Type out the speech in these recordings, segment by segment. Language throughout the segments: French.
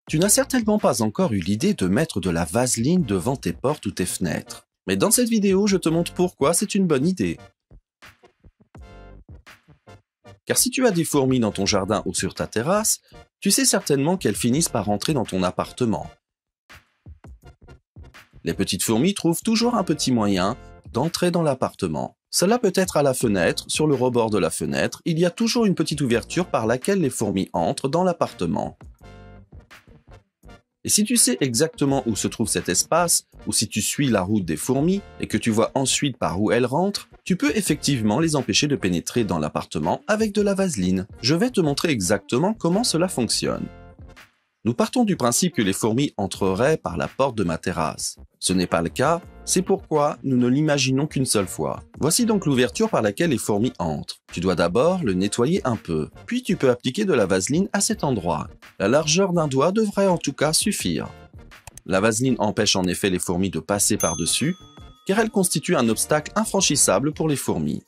Tu n'as certainement pas encore eu l'idée de mettre de la vaseline devant tes portes ou tes fenêtres. Mais dans cette vidéo, je te montre pourquoi c'est une bonne idée. Car si tu as des fourmis dans ton jardin ou sur ta terrasse, tu sais certainement qu'elles finissent par entrer dans ton appartement. Les petites fourmis trouvent toujours un petit moyen d'entrer dans l'appartement. Cela peut être à la fenêtre, sur le rebord de la fenêtre, il y a toujours une petite ouverture par laquelle les fourmis entrent dans l'appartement. Et si tu sais exactement où se trouve cet espace, ou si tu suis la route des fourmis et que tu vois ensuite par où elles rentrent, tu peux effectivement les empêcher de pénétrer dans l'appartement avec de la vaseline. Je vais te montrer exactement comment cela fonctionne. Nous partons du principe que les fourmis entreraient par la porte de ma terrasse. Ce n'est pas le cas, c'est pourquoi nous ne l'imaginons qu'une seule fois. Voici donc l'ouverture par laquelle les fourmis entrent. Tu dois d'abord le nettoyer un peu, puis tu peux appliquer de la vaseline à cet endroit. La largeur d'un doigt devrait en tout cas suffire. La vaseline empêche en effet les fourmis de passer par-dessus, car elle constitue un obstacle infranchissable pour les fourmis.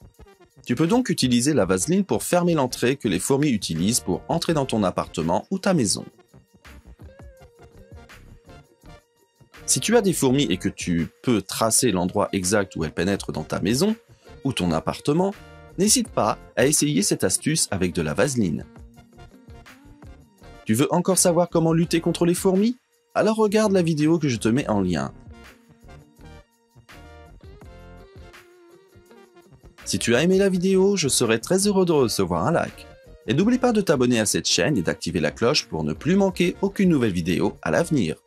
Tu peux donc utiliser la vaseline pour fermer l'entrée que les fourmis utilisent pour entrer dans ton appartement ou ta maison. Si tu as des fourmis et que tu peux tracer l'endroit exact où elles pénètrent dans ta maison ou ton appartement, n'hésite pas à essayer cette astuce avec de la vaseline. Tu veux encore savoir comment lutter contre les fourmis? Alors regarde la vidéo que je te mets en lien. Si tu as aimé la vidéo, je serai très heureux de recevoir un like. Et n'oublie pas de t'abonner à cette chaîne et d'activer la cloche pour ne plus manquer aucune nouvelle vidéo à l'avenir.